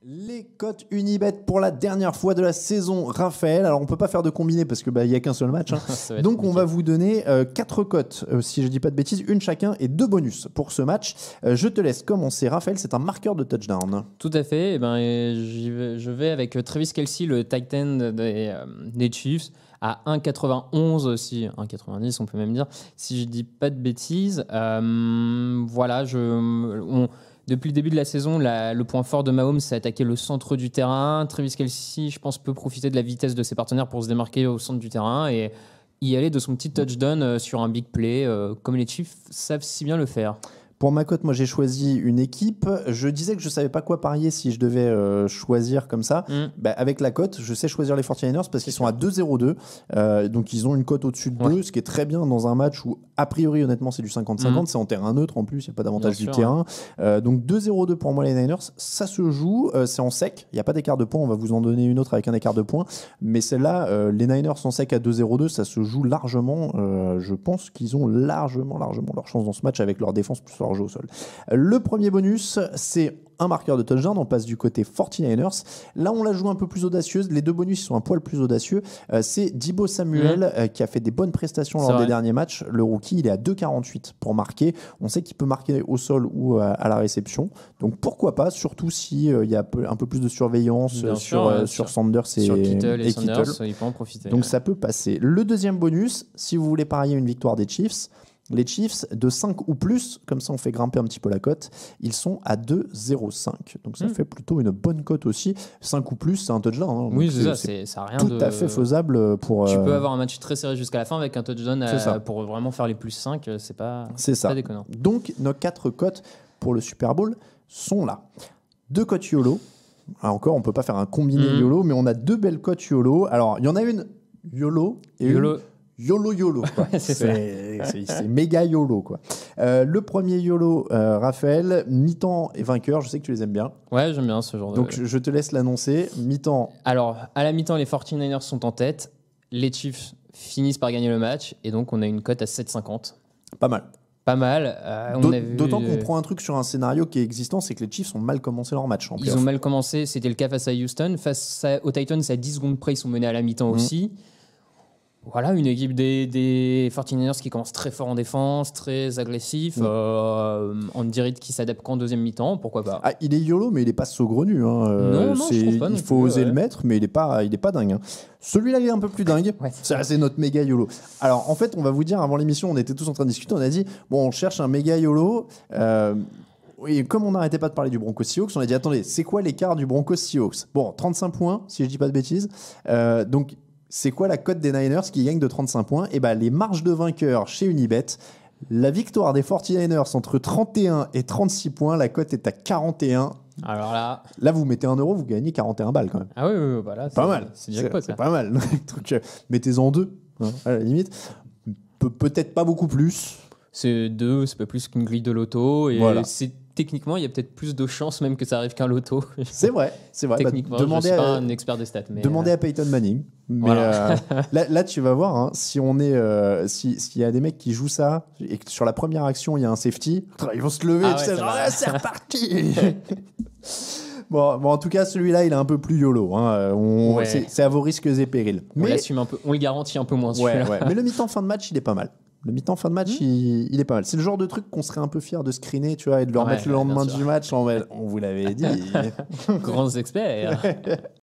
Les cotes Unibet pour la dernière fois de la saison, Raphaël. Alors on peut pas faire de combiné parce que il y a qu'un seul match. Donc on va vous donner 4 cotes, si je dis pas de bêtises, une chacun et 2 bonus pour ce match. Je te laisse commencer, Raphaël. C'est un marqueur de touchdown. Tout à fait. Je vais avec Travis Kelce, le tight end des Chiefs, à 1,91 aussi, 1,90 on peut même dire, si je dis pas de bêtises. Depuis le début de la saison, le point fort de Mahomes, c'est attaquer le centre du terrain. Travis Kelce, je pense, peut profiter de la vitesse de ses partenaires pour se démarquer au centre du terrain et y aller de son petit touchdown sur un big play, comme les Chiefs savent si bien le faire. Pour ma cote, moi j'ai choisi une équipe. Je disais que je savais pas quoi parier si je devais choisir comme ça. Avec la cote, je sais choisir les 49ers parce qu'ils sont à 2,02. Donc ils ont une cote au-dessus de 2, ce qui est très bien dans un match où, a priori, honnêtement, c'est du 50-50. C'est en terrain neutre en plus, il n'y a pas d'avantage du terrain. Donc 2,02 pour moi les Niners. Ça se joue, c'est en sec. Il n'y a pas d'écart de points. On va vous en donner une autre avec un écart de points. Mais celle-là, les Niners en sec à 2,02, ça se joue largement. Je pense qu'ils ont largement leur chance dans ce match avec leur défense plus leur jeu au sol. Le premier bonus, c'est un marqueur de touchdown. On passe du côté 49ers. Là, on la joue un peu plus audacieuse. Les 2 bonus sont un poil plus audacieux. C'est Deebo Samuel qui a fait des bonnes prestations lors des derniers matchs. Le rookie, il est à 2,48 pour marquer. On sait qu'il peut marquer au sol ou à la réception. Donc pourquoi pas, surtout s'il y a un peu plus de surveillance sur Sanders sur Kittle et Kittle. Sanders, il peut en profiter. Donc ça peut passer. Le deuxième bonus, si vous voulez parier une victoire des Chiefs, les Chiefs de 5 ou plus, comme ça on fait grimper un petit peu la cote, ils sont à 2,05. Donc ça fait plutôt une bonne cote aussi. 5 ou plus, c'est un touchdown. Hein. Oui, ça a rien tout à fait faisable pour... Tu peux avoir un match très serré jusqu'à la fin avec un touchdown pour vraiment faire les plus 5, c'est pas déconnant. Donc nos 4 cotes pour le Super Bowl sont là. 2 cotes YOLO. Alors encore, on peut pas faire un combiné YOLO, mais on a 2 belles cotes YOLO. Alors, il y en a une YOLO et une... YOLO, quoi. C'est méga YOLO, quoi. Le premier YOLO, Raphaël, mi-temps et vainqueur, je sais que tu les aimes bien. Ouais, j'aime bien ce genre Donc je te laisse l'annoncer. Mi-temps. Alors, à la mi-temps, les 49ers sont en tête. Les Chiefs finissent par gagner le match. Et donc, on a une cote à 7,50. Pas mal. Pas mal. D'autant qu'on prend un truc sur un scénario qui est existant, c'est que les Chiefs ont mal commencé leur match. Ils ont mal commencé. C'était le cas face à Houston. Face aux Titans, à 10 secondes près, ils sont menés à la mi-temps aussi. Voilà, une équipe des 49ers qui commence très fort en défense, très agressif. Andy Reid qui s'adapte qu'en deuxième mi-temps, pourquoi pas. Il est YOLO, mais il n'est pas saugrenu. Non, je trouve pas. Il faut oser le mettre, mais il n'est pas dingue. Hein. Celui-là, il est un peu plus dingue. C'est notre méga YOLO. Alors, en fait, on va vous dire, avant l'émission, on était tous en train de discuter, on a dit, on cherche un méga YOLO. Et comme on n'arrêtait pas de parler du Broncos Seahawks, on a dit, attendez, c'est quoi l'écart du Broncos Seahawks ? Bon, 35 points, si je dis pas de bêtises. Donc, c'est quoi la cote des Niners qui gagnent de 35 points ? Et les marges de vainqueur chez Unibet, la victoire des 49ers entre 31 et 36 points, la cote est à 41. Alors là, vous mettez 1 €, vous gagnez 41 balles quand même. Ah oui, voilà. Pas mal. C'est jackpot, c'est pas mal. Mettez-en 2, à la limite. Peut-être pas beaucoup plus. C'est pas plus qu'une grille de loto. Et techniquement, il y a peut-être plus de chances même que ça arrive qu'un loto. C'est vrai. Techniquement, je ne suis pas un expert des stats. Mais demandez à Peyton Manning. Mais là, tu vas voir, hein, si on est, s'il y a des mecs qui jouent ça et que sur la première action, il y a un safety, ils vont se lever. C'est reparti. Bon, en tout cas, celui-là, il est un peu plus YOLO. Hein. C'est à vos risques et périls. On l'assume un peu, on le garantit un peu moins. Mais le mi-temps fin de match, il est pas mal. Le mi-temps fin de match, il est pas mal. C'est le genre de truc qu'on serait un peu fier de screener, tu vois, et de le remettre le lendemain du match. On vous l'avait dit. Grands experts.